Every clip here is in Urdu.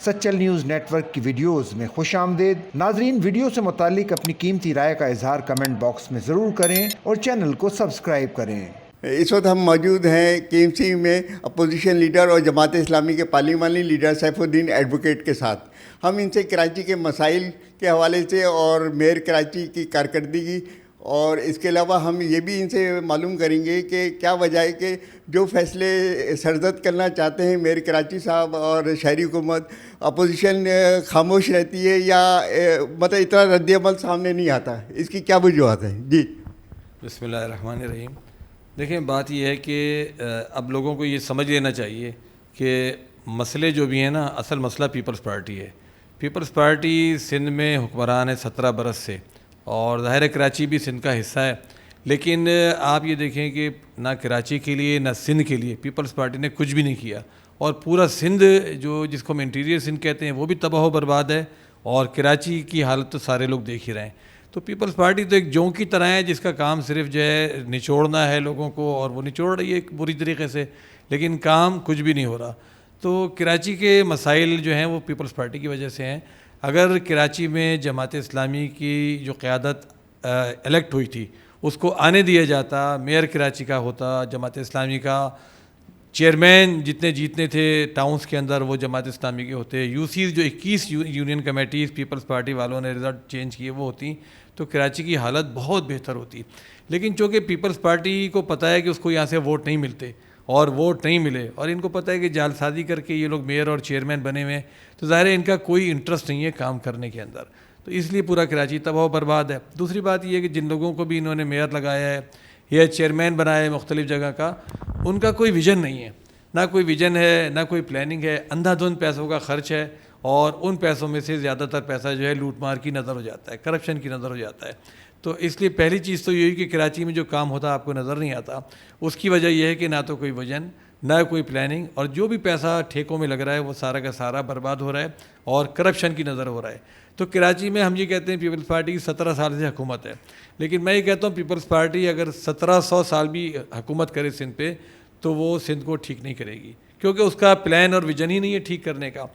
سچل نیوز نیٹ ورک کی ویڈیوز میں خوش آمدید۔ ناظرین، ویڈیو سے متعلق اپنی قیمتی رائے کا اظہار کمنٹ باکس میں ضرور کریں اور چینل کو سبسکرائب کریں۔ اس وقت ہم موجود ہیں KMC میں اپوزیشن لیڈر اور جماعت اسلامی کے پارلیمانی لیڈر سیف الدین ایڈوکیٹ کے ساتھ۔ ہم ان سے کراچی کے مسائل کے حوالے سے اور میئر کراچی کی کارکردگی اور اس کے علاوہ ہم یہ بھی ان سے معلوم کریں گے کہ کیا وجہ ہے کہ جو فیصلے سرزد کرنا چاہتے ہیں میئر کراچی صاحب اور شہری حکومت، اپوزیشن خاموش رہتی ہے یا مطلب اتنا رد عمل سامنے نہیں آتا، اس کی کیا وجوہات ہیں؟ جی بسم اللہ الرحمن الرحیم۔ دیکھیں، بات یہ ہے کہ اب لوگوں کو یہ سمجھ لینا چاہیے کہ مسئلے جو بھی ہیں نا، اصل مسئلہ پیپلز پارٹی ہے۔ پیپلز پارٹی سندھ میں حکمران ہے 17 برس سے، اور ظاہر ہے کراچی بھی سندھ کا حصہ ہے، لیکن آپ یہ دیکھیں کہ نہ کراچی کے لیے نہ سندھ کے لیے پیپلز پارٹی نے کچھ بھی نہیں کیا، اور پورا سندھ جس کو ہم انٹیریئر سندھ کہتے ہیں وہ بھی تباہ و برباد ہے، اور کراچی کی حالت تو سارے لوگ دیکھ ہی رہے ہیں۔ تو پیپلز پارٹی تو ایک جوں کی طرح ہے جس کا کام صرف جو ہے نچوڑنا ہے لوگوں کو، اور وہ نچوڑ رہی ہے ایک بری طریقے سے، لیکن کام کچھ بھی نہیں ہو رہا۔ تو کراچی کے مسائل جو ہیں وہ پیپلز پارٹی کی وجہ سے ہیں۔ اگر کراچی میں جماعت اسلامی کی جو قیادت الیکٹ ہوئی تھی اس کو آنے دیا جاتا، میئر کراچی کا ہوتا، جماعت اسلامی کا چیئرمین جتنے جیتنے تھے ٹاؤنز کے اندر وہ جماعت اسلامی کے ہوتے، UCs جو 21 یونین کمیٹیز پیپلز پارٹی والوں نے رزلٹ چینج کیے وہ ہوتی، تو کراچی کی حالت بہت بہتر ہوتی۔ لیکن چونکہ پیپلز پارٹی کو پتہ ہے کہ اس کو یہاں سے ووٹ نہیں ملتے اور ووٹ نہیں ملے، اور ان کو پتہ ہے کہ جعل سازی کر کے یہ لوگ میئر اور چیئرمین بنے ہوئے ہیں، تو ظاہر ہے ان کا کوئی انٹرسٹ نہیں ہے کام کرنے کے اندر، تو اس لیے پورا کراچی تباہ و برباد ہے۔ دوسری بات یہ ہے کہ جن لوگوں کو بھی انہوں نے میئر لگایا ہے یا چیئرمین بنایا ہے مختلف جگہ کا، ان کا کوئی ویژن نہیں ہے، نہ کوئی ویژن ہے نہ کوئی پلاننگ ہے، اندھا دھند پیسوں کا خرچ ہے، اور ان پیسوں میں سے زیادہ تر پیسہ جو ہے لوٹ مار کی نظر ہو جاتا ہے، کرپشن کی نظر ہو جاتا ہے۔ تو اس لیے پہلی چیز تو یہی کہ کراچی میں جو کام ہوتا آپ کو نظر نہیں آتا، اس کی وجہ یہ ہے کہ نہ تو کوئی ویژن نہ کوئی پلاننگ، اور جو بھی پیسہ ٹھیکوں میں لگ رہا ہے وہ سارا کا سارا برباد ہو رہا ہے اور کرپشن کی نظر ہو رہا ہے۔ تو کراچی میں ہم یہ کہتے ہیں پیپلز پارٹی کی 17 سال سے حکومت ہے، لیکن میں یہ کہتا ہوں پیپلز پارٹی اگر 1700 سال بھی حکومت کرے سندھ پہ تو وہ سندھ کو ٹھیک نہیں کرے گی، کیونکہ اس کا پلان اور ویژن ہی نہیں ہے ٹھیک کرنے کا۔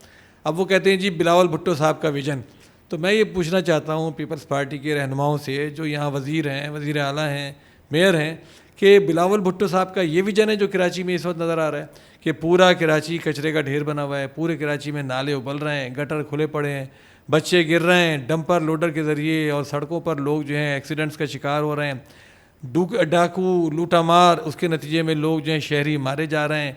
اب وہ کہتے ہیں جی بلاول بھٹو صاحب کا ویژن، تو میں یہ پوچھنا چاہتا ہوں پیپلز پارٹی کے رہنماؤں سے جو یہاں وزیر ہیں، وزیر اعلیٰ ہیں، میئر ہیں، کہ بلاول بھٹو صاحب کا یہ ویژن ہے جو کراچی میں اس وقت نظر آ رہا ہے کہ پورا کراچی کچرے کا ڈھیر بنا ہوا ہے، پورے کراچی میں نالے ابل رہے ہیں، گٹر کھلے پڑے ہیں، بچے گر رہے ہیں ڈمپر لوڈر کے ذریعے، اور سڑکوں پر لوگ جو ہیں ایکسیڈنٹس کا شکار ہو رہے ہیں، ڈاکو لوٹا مار، اس کے نتیجے میں لوگ جو ہیں شہری مارے جا رہے ہیں،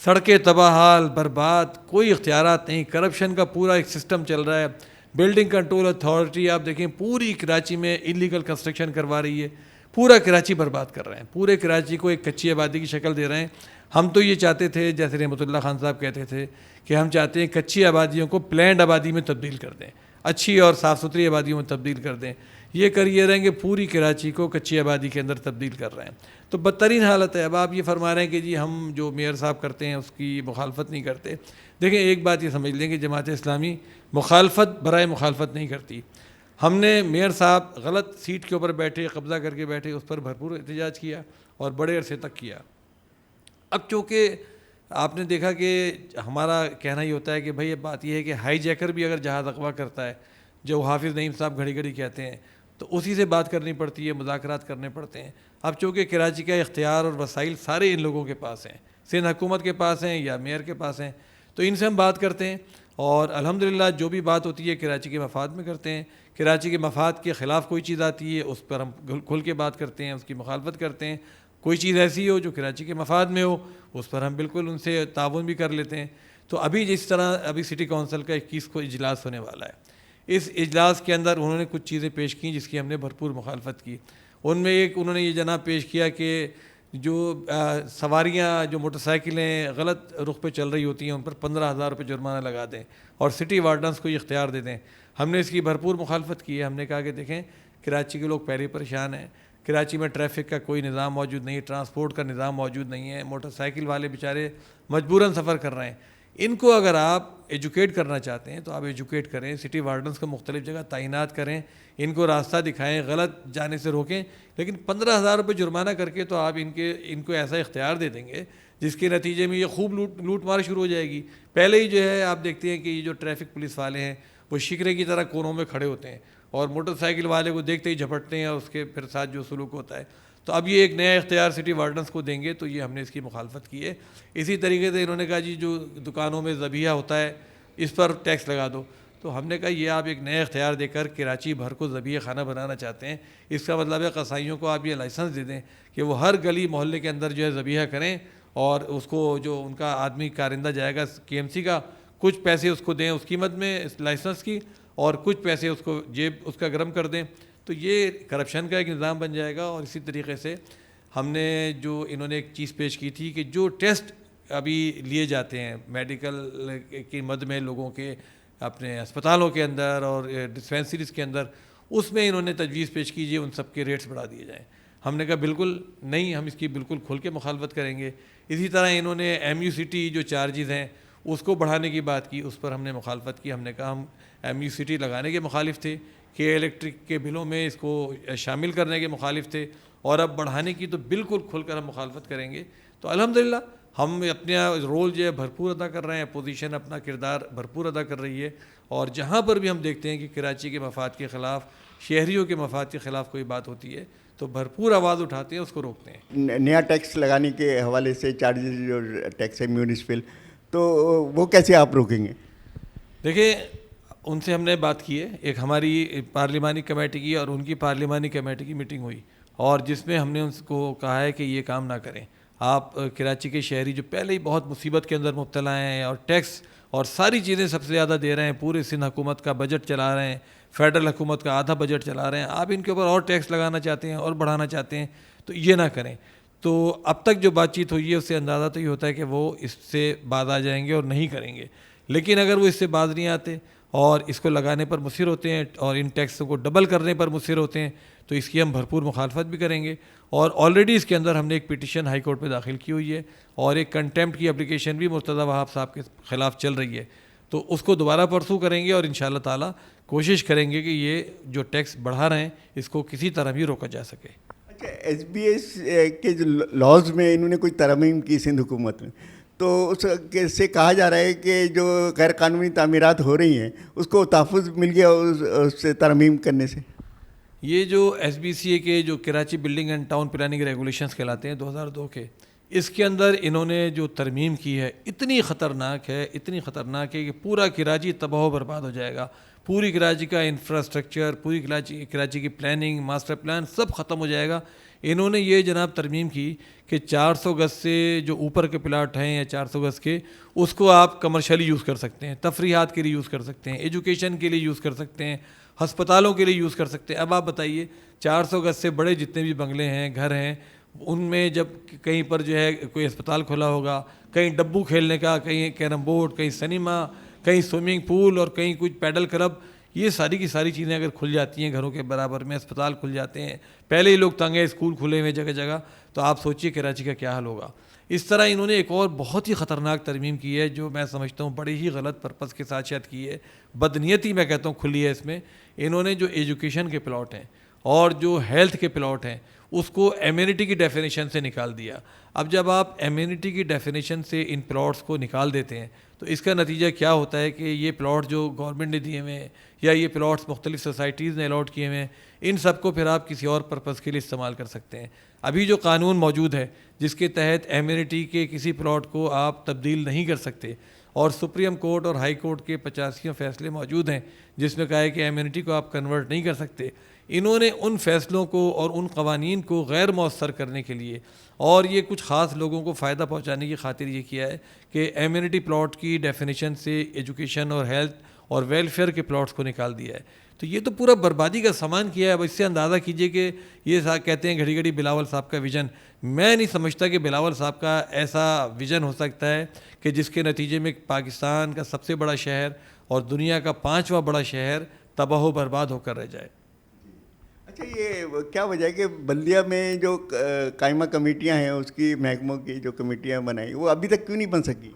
سڑکیں تباہ حال برباد، کوئی اختیارات نہیں، کرپشن کا پورا ایک سسٹم چل رہا ہے۔ بلڈنگ کنٹرول اتھارٹی آپ دیکھیں پوری کراچی میں انلیگل کنسٹرکشن کروا رہی ہے، پورا کراچی برباد کر رہے ہیں، پورے کراچی کو ایک کچی آبادی کی شکل دے رہے ہیں۔ ہم تو یہ چاہتے تھے، جیسے رحمۃ اللہ خان صاحب کہتے تھے کہ ہم چاہتے ہیں کچی آبادیوں کو پلینڈ آبادی میں تبدیل کر دیں، اچھی اور صاف ستھری آبادیوں میں تبدیل کر دیں۔ یہ کریے رہیں گے پوری کراچی کو کچی آبادی کے اندر تبدیل کر رہے ہیں، تو بدترین حالت ہے۔ اب آپ یہ فرما رہے ہیں کہ جی ہم جو میئر صاحب کرتے ہیں اس کی مخالفت نہیں کرتے۔ دیکھیں ایک بات یہ سمجھ لیں کہ جماعت اسلامی مخالفت برائے مخالفت نہیں کرتی۔ ہم نے میئر صاحب غلط سیٹ کے اوپر بیٹھے، قبضہ کر کے بیٹھے، اس پر بھرپور احتجاج کیا اور بڑے عرصے تک کیا۔ اب چونکہ آپ نے دیکھا کہ ہمارا کہنا یہ ہوتا ہے کہ بھائی اب بات یہ ہے کہ ہائی جیکر بھی اگر جہاز اغوا کرتا ہے، جو حافظ نعیم صاحب گھڑی گھڑی کہتے ہیں، تو اسی سے بات کرنی پڑتی ہے، مذاکرات کرنے پڑتے ہیں۔ اب چونکہ کراچی کا اختیار اور وسائل سارے ان لوگوں کے پاس ہیں، سندھ حکومت کے پاس ہیں یا میئر کے پاس ہیں، تو ان سے ہم بات کرتے ہیں، اور الحمدللہ جو بھی بات ہوتی ہے کراچی کے مفاد میں کرتے ہیں۔ کراچی کے مفاد کے خلاف کوئی چیز آتی ہے اس پر ہم کھل کے بات کرتے ہیں، اس کی مخالفت کرتے ہیں۔ کوئی چیز ایسی ہو جو کراچی کے مفاد میں ہو اس پر ہم بالکل ان سے تعاون بھی کر لیتے ہیں۔ تو ابھی جس طرح ابھی سٹی کونسل کا 21 کو اجلاس ہونے والا ہے، اس اجلاس کے اندر انہوں نے کچھ چیزیں پیش کی جس کی ہم نے بھرپور مخالفت کی۔ ان میں ایک انہوں نے یہ جناب پیش کیا کہ جو سواریاں جو موٹر سائیکلیں غلط رخ پہ چل رہی ہوتی ہیں ان پر 15,000 روپے جرمانہ لگا دیں اور سٹی وارڈنس کو یہ اختیار دے دیں۔ ہم نے اس کی بھرپور مخالفت کی ہے۔ ہم نے کہا کہ دیکھیں کراچی کے لوگ پہلے پریشان ہیں، کراچی میں ٹریفک کا کوئی نظام موجود نہیں، ٹرانسپورٹ کا نظام موجود نہیں ہے، موٹر سائیکل والے بیچارے مجبوراً سفر کر رہے ہیں۔ ان کو اگر آپ ایجوکیٹ کرنا چاہتے ہیں تو آپ ایجوکیٹ کریں، سٹی وارڈنس کو مختلف جگہ تعینات کریں، ان کو راستہ دکھائیں، غلط جانے سے روکیں، لیکن 15,000 روپے جرمانہ کر کے تو آپ ان کو ایسا اختیار دے دیں گے جس کے نتیجے میں یہ خوب لوٹ مار شروع ہو جائے گی. پہلے ہی جو ہے آپ دیکھتے ہیں کہ یہ جو ٹریفک پولیس والے ہیں وہ شکرے کی طرح کونوں میں کھڑے ہوتے ہیں اور موٹر سائیکل والے کو دیکھتے ہی جھپٹتے ہیں اور اس کے پھر ساتھ جو سلوک ہوتا ہے. تو اب یہ ایک نیا اختیار سٹی وارڈنس کو دیں گے تو یہ ہم نے اس کی مخالفت کی ہے. اسی طریقے سے انہوں نے کہا جی جو دکانوں میں ذبیحہ ہوتا ہے اس پر ٹیکس لگا دو. تو ہم نے کہا یہ آپ ایک نیا اختیار دے کر کراچی بھر کو ذبیحہ خانہ بنانا چاہتے ہیں. اس کا مطلب ہے قصائیوں کو آپ یہ لائسنس دے دیں کہ وہ ہر گلی محلے کے اندر جو ہے ذبیحہ کریں اور اس کو جو ان کا آدمی کارندہ جائے گا KMC کا کچھ پیسے اس کو دیں اس قیمت میں اس لائسنس کی اور کچھ پیسے اس کو جیب اس کا گرم کر دیں. تو یہ کرپشن کا ایک نظام بن جائے گا. اور اسی طریقے سے ہم نے جو انہوں نے ایک چیز پیش کی تھی کہ جو ٹیسٹ ابھی لیے جاتے ہیں میڈیکل کی مد میں لوگوں کے اپنے اسپتالوں کے اندر اور ڈسپینسریز کے اندر, اس میں انہوں نے تجویز پیش کیجیے ان سب کے ریٹس بڑھا دیے جائیں. ہم نے کہا بالکل نہیں, ہم اس کی بالکل کھل کے مخالفت کریں گے. اسی طرح انہوں نے MUCT جو چارجز ہیں اس کو بڑھانے کی بات کی, اس پر ہم نے مخالفت کی. ہم نے کہا ہم MUCT لگانے کے مخالف تھے کہ الیکٹرک کے بلوں میں اس کو شامل کرنے کے مخالف تھے اور اب بڑھانے کی تو بالکل کھل کر ہم مخالفت کریں گے. تو الحمدللہ ہم اپنا رول جو ہے بھرپور ادا کر رہے ہیں, اپوزیشن اپنا کردار بھرپور ادا کر رہی ہے اور جہاں پر بھی ہم دیکھتے ہیں کہ کراچی کے مفاد کے خلاف, شہریوں کے مفاد کے خلاف کوئی بات ہوتی ہے تو بھرپور آواز اٹھاتے ہیں, اس کو روکتے ہیں. نیا ٹیکس لگانے کے حوالے سے چارجز جو ٹیکس ہے میونسپل, تو وہ کیسے آپ روکیں گے؟ دیکھیں ان سے ہم نے بات کی ہے, ایک ہماری پارلیمانی کمیٹی کی اور ان کی پارلیمانی کمیٹی کی میٹنگ ہوئی اور جس میں ہم نے ان کو کہا ہے کہ یہ کام نہ کریں. آپ کراچی کے شہری جو پہلے ہی بہت مصیبت کے اندر مبتلا ہیں اور ٹیکس اور ساری چیزیں سب سے زیادہ دے رہے ہیں, پورے سندھ حکومت کا بجٹ چلا رہے ہیں, فیڈرل حکومت کا آدھا بجٹ چلا رہے ہیں, آپ ان کے اوپر اور ٹیکس لگانا چاہتے ہیں اور بڑھانا چاہتے ہیں تو یہ نہ کریں. تو اب تک جو بات چیت ہوئی ہے اس سے اندازہ تو یہ ہوتا ہے کہ وہ اس سے باز آ جائیں گے اور نہیں کریں گے. لیکن اگر وہ اس سے باز نہیں آتے اور اس کو لگانے پر مصر ہوتے ہیں اور ان ٹیکسوں کو ڈبل کرنے پر مصر ہوتے ہیں تو اس کی ہم بھرپور مخالفت بھی کریں گے. اور آلریڈی اس کے اندر ہم نے ایک پٹیشن ہائی کورٹ میں داخل کی ہوئی ہے اور ایک کنٹیمپٹ کی اپلیکیشن بھی مرتضی وہاب صاحب کے خلاف چل رہی ہے. تو اس کو دوبارہ پرسو کریں گے اور انشاءاللہ تعالی کوشش کریں گے کہ یہ جو ٹیکس بڑھا رہے ہیں اس کو کسی طرح بھی روکا جا سکے. اچھا, SBS کے جو لاز میں انہوں نے کوئی ترمیم کی سندھ حکومت میں, تو اس سے کہا جا رہا ہے کہ جو غیر قانونی تعمیرات ہو رہی ہیں اس کو تحفظ مل گیا اس سے ترمیم کرنے سے. یہ جو SBCA کے جو Karachi building and town planning regulations کہلاتے ہیں 2002 کے, اس کے اندر انہوں نے جو ترمیم کی ہے اتنی خطرناک ہے کہ پورا کراچی تباہ و برباد ہو جائے گا. پوری کراچی کا انفراسٹرکچر, پوری کراچی کی پلاننگ, ماسٹر پلان سب ختم ہو جائے گا. انہوں نے یہ جناب ترمیم کی کہ 400 گز سے جو اوپر کے پلاٹ ہیں یا 400 گز کے, اس کو آپ کمرشلی یوز کر سکتے ہیں, تفریحات کے لیے یوز کر سکتے ہیں, ایجوکیشن کے لیے یوز کر سکتے ہیں, ہسپتالوں کے لیے یوز کر سکتے ہیں. اب آپ بتائیے 400 گز سے بڑے جتنے بھی بنگلے ہیں, گھر ہیں, ان میں جب کہیں پر جو ہے کوئی اسپتال کھلا ہوگا, کہیں ڈبو کھیلنے کا, کہیں کیرم بورڈ, کہیں سنیما, کہیں سوئمنگ پول اور کہیں کچھ پیڈل کلب, یہ ساری کی ساری چیزیں اگر کھل جاتی ہیں گھروں کے برابر میں, اسپتال کھل جاتے ہیں, پہلے ہی لوگ تنگ ہیں, اسکول کھلے ہوئے جگہ جگہ, تو آپ سوچئے کراچی کا کیا حال ہوگا. اس طرح انہوں نے ایک اور بہت ہی خطرناک ترمیم کی ہے جو میں سمجھتا ہوں بڑی ہی غلط پرپس کے ساتھ شاید کی ہے, بدنیتی میں کہتا ہوں کھلی ہے اس میں. انہوں نے جو ایجوکیشن کے پلاٹ ہیں اور جو ہیلتھ کے پلاٹ ہیں اس کو ایمینٹی کی ڈیفینیشن سے نکال دیا. اب جب آپ ایمینٹی کی ڈیفینیشن سے ان پلاٹس کو نکال دیتے ہیں تو اس کا نتیجہ کیا ہوتا ہے کہ یہ پلاٹ جو گورنمنٹ نے دیے ہوئے ہیں یا یہ پلاٹس مختلف سوسائٹیز نے الاٹ کیے ہوئے ہیں, ان سب کو پھر آپ کسی اور پرپس کے لیے استعمال کر سکتے ہیں. ابھی جو قانون موجود ہے جس کے تحت ایمینٹی کے کسی پلاٹ کو آپ تبدیل نہیں کر سکتے, اور سپریم کورٹ اور ہائی کورٹ کے 85 فیصلے موجود ہیں جس میں کہا ہے کہ ایمینٹی کو آپ کنورٹ نہیں کر سکتے. انہوں نے ان فیصلوں کو اور ان قوانین کو غیر مؤثر کرنے کے لیے اور یہ کچھ خاص لوگوں کو فائدہ پہنچانے کی خاطر یہ کیا ہے کہ ایمینٹی پلاٹ کی ڈیفینیشن سے ایجوکیشن اور ہیلتھ اور ویلفیئر کے پلاٹس کو نکال دیا ہے. تو یہ تو پورا بربادی کا سامان کیا ہے. اب اس سے اندازہ کیجئے کہ یہ کہتے ہیں گھڑی گھڑی بلاول صاحب کا ویژن, میں نہیں سمجھتا کہ بلاول صاحب کا ایسا ویژن ہو سکتا ہے کہ جس کے نتیجے میں پاکستان کا سب سے بڑا شہر اور دنیا کا 5واں بڑا شہر تباہ و برباد ہو کر رہ جائے. اچھا, یہ کیا وجہ ہے کہ بلدیہ میں جو قائمہ کمیٹیاں ہیں اس کی محکموں کی جو کمیٹیاں بنائی وہ ابھی تک کیوں نہیں بن سکی؟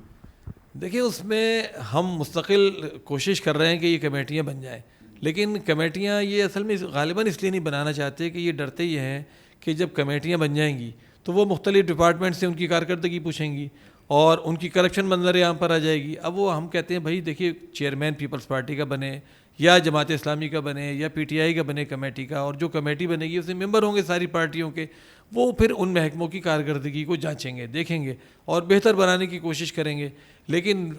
دیکھیں اس میں ہم مستقل کوشش کر رہے ہیں کہ یہ کمیٹیاں بن جائیں, لیکن کمیٹیاں یہ اصل میں غالباً اس لیے نہیں بنانا چاہتے کہ یہ ڈرتے یہ ہیں کہ جب کمیٹیاں بن جائیں گی تو وہ مختلف ڈپارٹمنٹ سے ان کی کارکردگی پوچھیں گی اور ان کی کرپشن منظر عام پر آ جائے گی. اب وہ ہم کہتے ہیں بھائی دیکھیے چیئرمین پیپلز پارٹی کا بنے یا جماعت اسلامی کا بنے یا پی ٹی آئی کا بنے کمیٹی کا, اور جو کمیٹی بنے گی اس میں ممبر ہوں گے ساری پارٹیوں کے, وہ پھر ان محکموں کی کارکردگی کو جانچیں گے, دیکھیں گے اور بہتر بنانے کی کوشش کریں گے. لیکن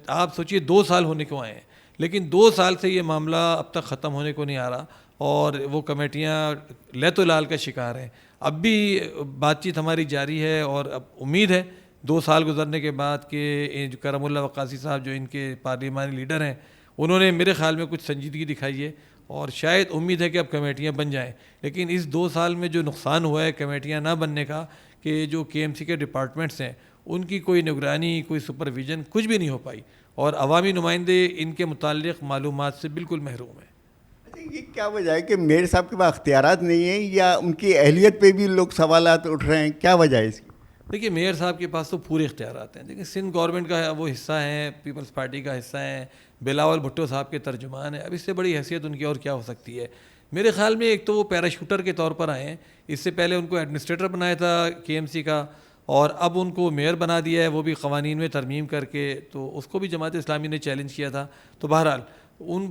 آپ سوچئے 2 سال ہونے کو آئے ہیں, لیکن 2 سال سے یہ معاملہ اب تک ختم ہونے کو نہیں آ رہا اور وہ کمیٹیاں لیت و لال کا شکار ہیں. اب بھی بات چیت ہماری جاری ہے اور اب امید ہے 2 سال گزرنے کے بعد کہ کرم اللہ وقاصی صاحب جو ان کے پارلیمانی لیڈر ہیں, انہوں نے میرے خیال میں کچھ سنجیدگی دکھائی ہے اور شاید امید ہے کہ اب کمیٹیاں بن جائیں. لیکن اس 2 سال میں جو نقصان ہوا ہے کمیٹیاں نہ بننے کا, کہ جو کے ایم سی کے ڈپارٹمنٹس ہیں ان کی کوئی نگرانی, کوئی سپرویژن کچھ بھی نہیں ہو پائی اور عوامی نمائندے ان کے متعلق معلومات سے بالکل محروم ہیں. یہ کیا وجہ ہے کہ میئر صاحب کے پاس اختیارات نہیں ہیں یا ان کی اہلیت پہ بھی لوگ سوالات اٹھ رہے ہیں, کیا وجہ ہے اس کی؟ دیکھیے میئر صاحب کے پاس تو پورے اختیارات ہیں. دیکھیں سندھ گورنمنٹ کا وہ حصہ ہیں, پیپلز پارٹی کا حصہ ہیں, بلاول بھٹو صاحب کے ترجمان ہیں. اب اس سے بڑی حیثیت ان کی اور کیا ہو سکتی ہے؟ میرے خیال میں ایک تو وہ پیراشوٹر کے طور پر آئے ہیں, اس سے پہلے ان کو ایڈمنسٹریٹر بنایا تھا کے ایم سی کا اور اب ان کو میئر بنا دیا ہے, وہ بھی قوانین میں ترمیم کر کے. تو اس کو بھی جماعت اسلامی نے چیلنج کیا تھا. تو بہرحال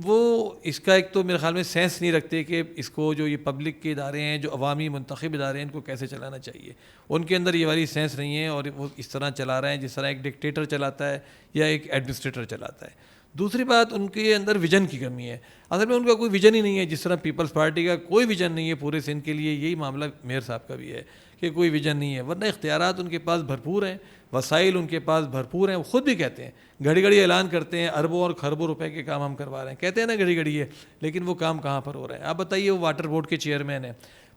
وہ اس کا ایک تو میرے خیال میں سینس نہیں رکھتے کہ اس کو جو یہ پبلک کے ادارے ہیں, جو عوامی منتخب ادارے ہیں, ان کو کیسے چلانا چاہیے. ان کے اندر یہ والی سینس نہیں ہے اور وہ اس طرح چلا رہے ہیں جس طرح ایک ڈکٹیٹر چلاتا ہے یا ایک ایڈمنسٹریٹر چلاتا ہے. دوسری بات, ان کے اندر ویژن کی کمی ہے. اصل میں ان کا کوئی ویژن ہی نہیں ہے, جس طرح پیپلز پارٹی کا کوئی ویژن نہیں ہے پورے سندھ کے لیے. یہی معاملہ میئر صاحب کا بھی ہے کہ کوئی ویژن نہیں ہے, ورنہ اختیارات ان کے پاس بھرپور ہیں, وسائل ان کے پاس بھرپور ہیں. وہ خود بھی کہتے ہیں, گھڑی گھڑی اعلان کرتے ہیں اربوں اور خربوں روپے کے کام ہم کروا رہے ہیں, کہتے ہیں نا گھڑی گھڑی ہے, لیکن وہ کام کہاں پر ہو رہے ہیں؟ آپ بتائیے, وہ واٹر بورڈ کے چیئرمین ہیں,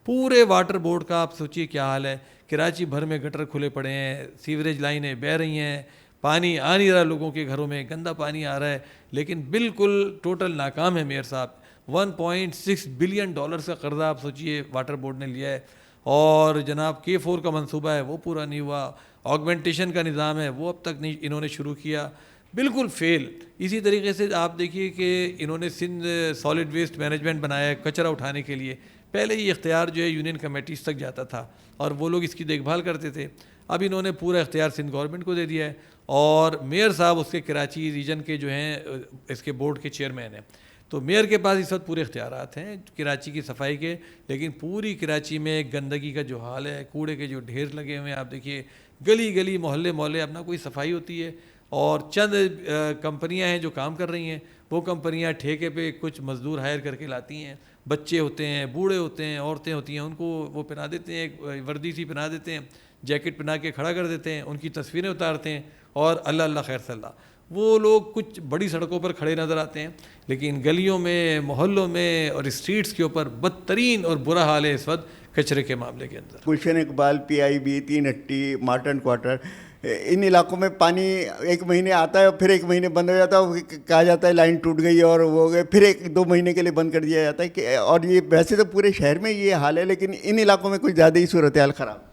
پورے واٹر بورڈ کا آپ سوچیے کیا حال ہے. کراچی بھر میں گٹر کھلے پڑے ہیں, سیوریج لائنیں بہہ رہی ہیں, پانی آ نہیں رہا لوگوں کے گھروں میں, گندا پانی آ رہا ہے, لیکن بالکل ٹوٹل ناکام ہے میئر صاحب. $1.6 بلین کا قرضہ آپ سوچیے واٹر بورڈ نے لیا ہے, اور جناب K4 کا منصوبہ ہے وہ پورا نہیں ہوا, آگمنٹیشن کا نظام ہے وہ اب تک نہیں انہوں نے شروع کیا, بالکل فیل. اسی طریقے سے آپ دیکھیے کہ انہوں نے سندھ سالڈ ویسٹ مینجمنٹ بنایا ہے کچرا اٹھانے کے لیے. پہلے یہ اختیار جو ہے یونین کمیٹیز تک جاتا تھا اور وہ لوگ اس کی دیکھ بھال کرتے تھے. اب انہوں نے پورا اختیار سندھ گورنمنٹ کو دے دیا ہے اور میئر صاحب اس کے کراچی ریجن کے جو ہیں اس کے بورڈ کے چیئرمین ہیں. تو میئر کے پاس اس وقت پورے اختیارات ہیں کراچی کی صفائی کے, لیکن پوری کراچی میں گندگی کا جو حال ہے, کوڑے کے جو ڈھیر لگے ہوئے ہیں, آپ دیکھیے گلی گلی محلے محلے اپنا کوئی صفائی ہوتی ہے اور چند کمپنیاں ہیں جو کام کر رہی ہیں. وہ کمپنیاں ٹھیکے پہ کچھ مزدور ہائر کر کے لاتی ہیں, بچے ہوتے ہیں, بوڑھے ہوتے ہیں, عورتیں ہوتی ہیں, ان کو وہ پہنا دیتے ہیں, ایک وردی سی پہنا دیتے ہیں, جیکٹ پہنا کے کھڑا کر دیتے ہیں, ان کی تصویریں اتارتے ہیں اور اللہ اللہ خیر صلی اللہ. وہ لوگ کچھ بڑی سڑکوں پر کھڑے نظر آتے ہیں, لیکن گلیوں میں, محلوں میں اور اسٹریٹس کے اوپر بدترین اور برا حال ہے اس وقت کچرے کے معاملے کے اندر. گلشن اقبال, PIB, 3 ہٹی, مارٹن کوارٹر, ان علاقوں میں پانی 1 مہینے آتا ہے اور پھر 1 مہینے بند ہو جاتا ہے. کہا جاتا ہے لائن ٹوٹ گئی اور وہ ہو گئے, پھر 1-2 مہینے کے لیے بند کر دیا جاتا ہے کہ, اور یہ ویسے تو پورے شہر میں یہ حال ہے, لیکن ان علاقوں میں کچھ زیادہ ہی صورتحال خراب.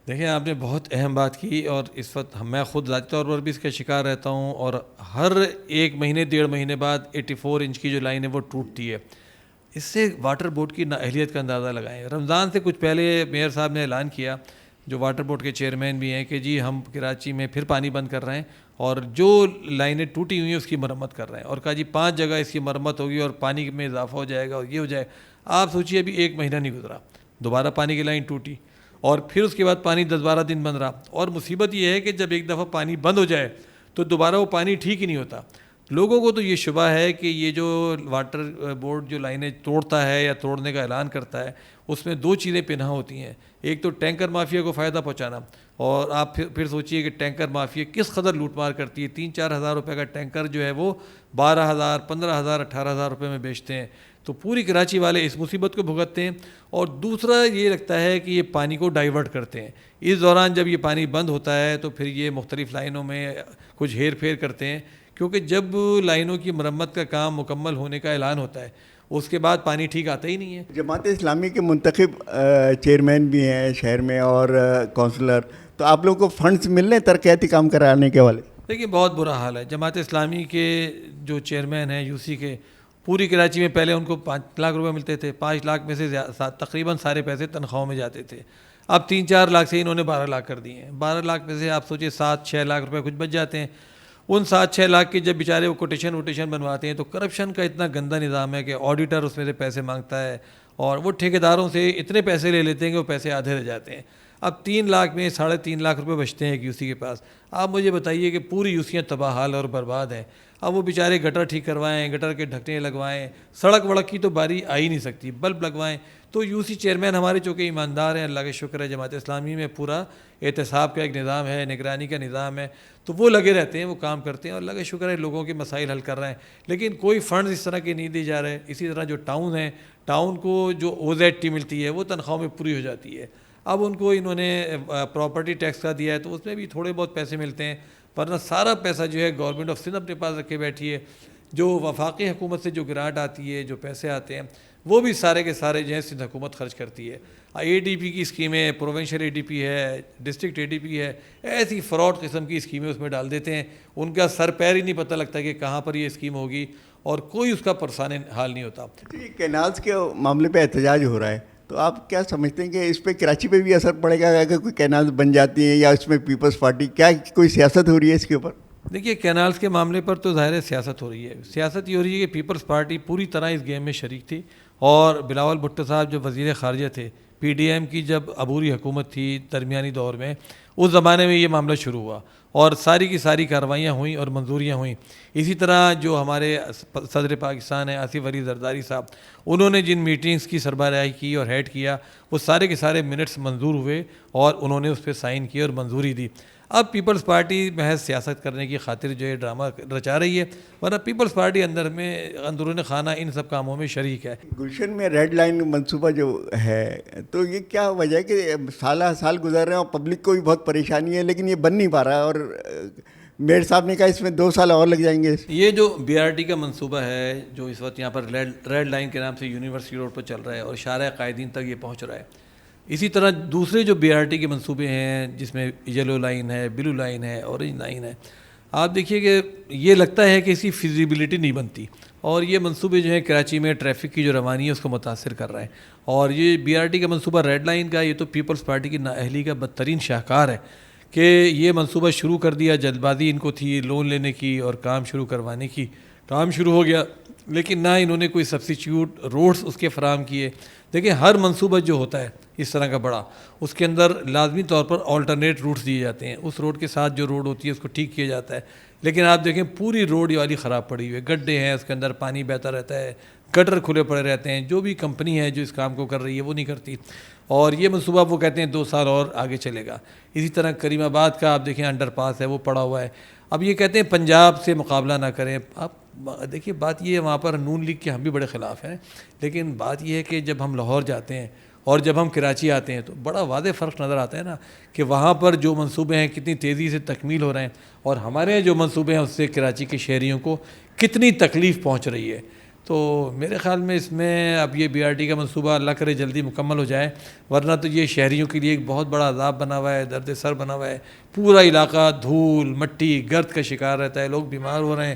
دیکھیں آپ نے بہت اہم بات کی, اور اس وقت میں خود ذاتی طور پر بھی اس کا شکار رہتا ہوں, اور ہر 1 مہینے 1.5 مہینے بعد 84 انچ کی جو لائن ہے وہ ٹوٹتی ہے. اس سے واٹر بورڈ کی نااہلیت کا اندازہ لگائیں. رمضان سے کچھ پہلے میئر صاحب نے اعلان کیا, جو واٹر بورڈ کے چیئرمین بھی ہیں, کہ جی ہم کراچی میں پھر پانی بند کر رہے ہیں اور جو لائنیں ٹوٹی ہوئی ہیں اس کی مرمت کر رہے ہیں, اور کہا جی 5 جگہ اس کی مرمت ہوگی اور پانی میں اضافہ ہو جائے گا اور یہ ہو جائے. آپ سوچیے ابھی 1 مہینہ نہیں گزرا, دوبارہ پانی کی لائن ٹوٹی اور پھر اس کے بعد پانی 10-12 دن بند رہا. اور مصیبت یہ ہے کہ جب ایک دفعہ پانی بند ہو جائے تو دوبارہ وہ پانی ٹھیک ہی نہیں ہوتا. لوگوں کو تو یہ شبہ ہے کہ یہ جو واٹر بورڈ جو لائنیں توڑتا ہے یا توڑنے کا اعلان کرتا ہے, اس میں 2 چیزیں پنہا ہوتی ہیں. ایک تو ٹینکر مافیا کو فائدہ پہنچانا, اور آپ پھر سوچئے کہ ٹینکر مافیا کس قدر لوٹ مار کرتی ہے. 3-4 ہزار روپے کا ٹینکر جو ہے وہ 12,000, 15,000, 18,000 روپے میں بیچتے ہیں. تو پوری کراچی والے اس مصیبت کو بھگتتے ہیں. اور دوسرا یہ لگتا ہے کہ یہ پانی کو ڈائیورٹ کرتے ہیں. اس دوران جب یہ پانی بند ہوتا ہے تو پھر یہ مختلف لائنوں میں کچھ ہیر پھیر کرتے ہیں, کیونکہ جب لائنوں کی مرمت کا کام مکمل ہونے کا اعلان ہوتا ہے اس کے بعد پانی ٹھیک آتا ہی نہیں ہے. جماعت اسلامی کے منتخب چیئرمین بھی ہیں شہر میں اور کونسلر, تو آپ لوگوں کو فنڈز مل رہے ہیں ترقیاتی کام کرانے کے والے؟ دیکھیے بہت برا حال ہے. جماعت اسلامی کے جو چیئرمین ہیں UC کے, پوری کراچی میں پہلے ان کو 5 لاکھ روپے ملتے تھے، 5 لاکھ میں سے تقریباً سارے پیسے تنخواہوں میں جاتے تھے. اب 3-4 لاکھ سے انہوں نے 12 لاکھ کر دیے ہیں. 12 لاکھ میں سے آپ سوچیں 7-6 لاکھ روپے کچھ بچ جاتے ہیں. ان 7-6 لاکھ کے جب بیچارے وہ کوٹیشن بنواتے ہیں تو کرپشن کا اتنا گندا نظام ہے کہ آڈیٹر اس میں سے پیسے مانگتا ہے اور وہ ٹھیکیداروں سے اتنے پیسے لے لیتے ہیں کہ وہ پیسے آدھے رہ جاتے ہیں. اب 3 لاکھ میں 3.5 لاکھ روپے بچتے ہیں ایک یو سی کے پاس. آپ مجھے بتائیے کہ پوری یوسیاں تباہ حال اور برباد ہیں. اب وہ بیچارے گٹر ٹھیک کروائیں، گٹر کے ڈھکنے لگوائیں، سڑک وڑک کی تو باری آ ہی نہیں سکتی، بلب لگوائیں. تو یو سی چیئرمین ہمارے چونکہ ایماندار ہیں، اللہ کا شکر ہے، جماعت اسلامی میں پورا احتساب کا ایک نظام ہے، نگرانی کا نظام ہے، تو وہ لگے رہتے ہیں، وہ کام کرتے ہیں اور اللہ کا شکر ہے لوگوں کے مسائل حل کر رہے ہیں. لیکن کوئی فنڈز اس طرح کے نہیں دی جا رہے. اسی طرح جو ٹاؤن ہیں، ٹاؤن کو جو OZT ملتی ہے وہ تنخواہوں میں پوری ہو جاتی ہے. اب ان کو انہوں نے پراپرٹی ٹیکس کا دیا ہے تو اس میں بھی تھوڑے بہت پیسے ملتے ہیں، ورنہ سارا پیسہ جو ہے گورنمنٹ آف سندھ اپنے پاس رکھے بیٹھی ہے. جو وفاقی حکومت سے جو گرانٹ آتی ہے، جو پیسے آتے ہیں، وہ بھی سارے کے سارے جو ہے سندھ حکومت خرچ کرتی ہے. ADP کی اسکیمیں، پروونشل ADP ہے، ڈسٹرکٹ ADP ہے، ایسی فراڈ قسم کی اسکیمیں اس میں ڈال دیتے ہیں. ان کا سر پیر ہی نہیں پتہ لگتا کہ کہاں پر یہ اسکیم ہوگی اور کوئی اس کا پرسان حال نہیں ہوتا. کینالز کے معاملے پہ احتجاج ہو رہا ہے، تو آپ کیا سمجھتے ہیں کہ اس پہ کراچی پہ بھی اثر پڑے گا اگر کوئی کینالز بن جاتی ہیں یا اس میں پیپلز پارٹی کیا کوئی سیاست ہو رہی ہے اس کے اوپر؟ دیکھیے کینالز کے معاملے پر تو ظاہر ہے سیاست ہو رہی ہے. سیاست یہ ہو رہی ہے کہ پیپلز پارٹی پوری طرح اس گیم میں شریک تھی اور بلاول بھٹو صاحب جو وزیر خارجہ تھے، PDM کی جب عبوری حکومت تھی درمیانی دور میں، اس زمانے میں یہ معاملہ شروع ہوا اور ساری کی ساری کارروائیاں ہوئیں اور منظوریاں ہوئیں. اسی طرح جو ہمارے صدر پاکستان ہیں آصف علی زرداری صاحب، انہوں نے جن میٹنگز کی سربراہی کی اور ہیڈ کیا، وہ سارے کے سارے منٹس منظور ہوئے اور انہوں نے اس پہ سائن کیے اور منظوری دی. اب پیپلز پارٹی محض سیاست کرنے کی خاطر جو ہے ڈرامہ رچا رہی ہے، ورنہ پیپلز پارٹی اندرون خانہ ان سب کاموں میں شریک ہے. گلشن میں ریڈ لائن منصوبہ جو ہے، تو یہ کیا وجہ ہے کہ سال گزر رہے ہیں اور پبلک کو بھی بہت پریشانی ہے لیکن یہ بن نہیں پا رہا ہے، اور میئر صاحب نے کہا اس میں 2 سال اور لگ جائیں گے. یہ جو BRT کا منصوبہ ہے جو اس وقت یہاں پر ریڈ لائن کے نام سے یونیورسٹی روڈ پر چل رہا ہے اور شارع قائدین تک یہ پہنچ رہا ہے. اسی طرح دوسرے جو BRT کے منصوبے ہیں جس میں یلو لائن ہے، بلو لائن ہے، اورنج لائن ہے، آپ دیکھیے کہ یہ لگتا ہے کہ اس کی فیزیبلٹی نہیں بنتی اور یہ منصوبے جو ہیں کراچی میں ٹریفک کی جو روانی ہے اس کو متاثر کر رہا ہے. اور یہ BRT کا منصوبہ ریڈ لائن کا، یہ تو پیپلز پارٹی کی نااہلی کا بدترین شاہکار ہے کہ یہ منصوبہ شروع کر دیا، جلد بازی ان کو تھی لون لینے کی اور کام شروع کروانے کی. کام شروع ہو گیا لیکن نہ انہوں نے کوئی سبسٹیچیوٹ روڈز اس کے فراہم کیے. دیکھیں ہر منصوبہ جو ہوتا ہے اس طرح کا بڑا، اس کے اندر لازمی طور پر آلٹرنیٹ روٹس دیے جاتے ہیں، اس روڈ کے ساتھ جو روڈ ہوتی ہے اس کو ٹھیک کیا جاتا ہے. لیکن آپ دیکھیں پوری روڈ یہ والی خراب پڑی ہوئی ہے، گڈھے ہیں، اس کے اندر پانی بہتا رہتا ہے، گٹر کھلے پڑے رہتے ہیں. جو بھی کمپنی ہے جو اس کام کو کر رہی ہے وہ نہیں کرتی اور یہ منصوبہ وہ کہتے ہیں 2 سال اور آگے چلے گا. اسی طرح کریم آباد کا آپ دیکھیں انڈر پاس ہے وہ پڑا ہوا ہے. اب یہ کہتے ہیں پنجاب سے مقابلہ نہ کریں. آپ دیکھیے بات یہ ہے وہاں پر نون لیگ کے ہم بھی بڑے خلاف ہیں، لیکن بات یہ ہے کہ جب ہم لاہور جاتے ہیں اور جب ہم کراچی آتے ہیں تو بڑا واضح فرق نظر آتا ہے نا کہ وہاں پر جو منصوبے ہیں کتنی تیزی سے تکمیل ہو رہے ہیں اور ہمارے جو منصوبے ہیں اس سے کراچی کے شہریوں کو کتنی تکلیف پہنچ رہی ہے. تو میرے خیال میں اس میں اب یہ BRT کا منصوبہ اللہ کرے جلدی مکمل ہو جائے، ورنہ تو یہ شہریوں کے لیے ایک بہت بڑا عذاب بنا ہوا ہے، درد سر بنا ہوا ہے. پورا علاقہ دھول مٹی گرد کا شکار رہتا ہے، لوگ بیمار ہو رہے ہیں،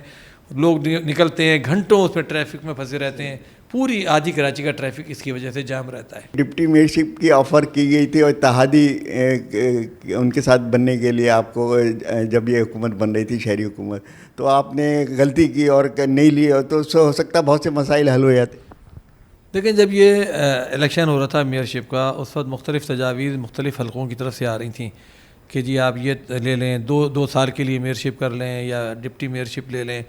لوگ نکلتے ہیں گھنٹوں اس پہ ٹریفک میں پھنسے رہتے ہیں. پوری آدھی کراچی کا ٹریفک اس کی وجہ سے جام رہتا ہے. ڈپٹی میئرشپ کی آفر کی گئی تھی اور اتحادی ان کے ساتھ بننے کے لیے آپ کو جب یہ حکومت بن رہی تھی شہری حکومت، تو آپ نے غلطی کی اور نہیں لی تو اس سے ہو سکتا بہت سے مسائل حل ہو جاتے. لیکن جب یہ الیکشن ہو رہا تھا میئرشپ کا، اس وقت مختلف تجاویز مختلف حلقوں کی طرف سے آ رہی تھیں کہ جی آپ یہ لے لیں، 2 سال کے لیے میئرشپ کر لیں یا ڈپٹی میئرشپ لے لیں.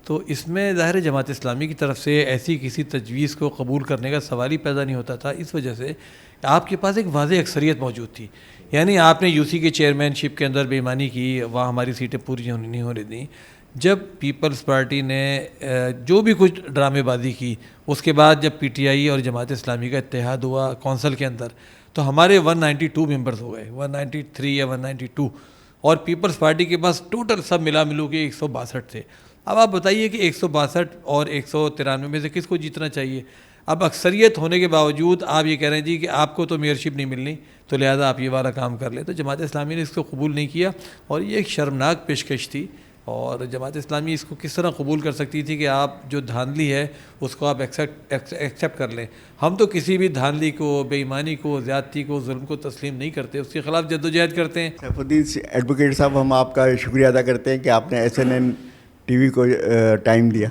تو اس میں ظاہر جماعت اسلامی کی طرف سے ایسی کسی تجویز کو قبول کرنے کا سوال ہی پیدا نہیں ہوتا تھا، اس وجہ سے آپ کے پاس ایک واضح اکثریت موجود تھی. یعنی آپ نے UC کے چیئرمین شپ کے اندر بے ایمانی کی، وہاں ہماری سیٹیں پوری نہیں ہونے دیں. جب پیپلز پارٹی نے جو بھی کچھ ڈرامے بازی کی، اس کے بعد جب PTI اور جماعت اسلامی کا اتحاد ہوا کونسل کے اندر، تو ہمارے 192 ممبرز ہو گئے، 193 یا 192، اور پیپلز پارٹی کے پاس ٹوٹل سب ملا ملو کے 162 تھے. اب آپ بتائیے کہ 162 اور 193 میں سے کس کو جیتنا چاہیے؟ اب اکثریت ہونے کے باوجود آپ یہ کہہ رہے ہیں جی کہ آپ کو تو میئرشپ نہیں ملنی تو لہٰذا آپ یہ والا کام کر لیں. تو جماعت اسلامی نے اس کو قبول نہیں کیا اور یہ ایک شرمناک پیشکش تھی اور جماعت اسلامی اس کو کس طرح قبول کر سکتی تھی کہ آپ جو دھاندلی ہے اس کو آپ ایکسیپٹ کر لیں. ہم تو کسی بھی دھاندلی کو, بے ایمانی کو, زیادتی کو, ظلم کو تسلیم نہیں کرتے, اس کے خلاف جدوجہد کرتے ہیں. سیف الدین ایڈوکیٹ صاحب, ہم آپ کا شکریہ ادا کرتے ہیں کہ آپ نے SNN TV کو ٹائم دیا.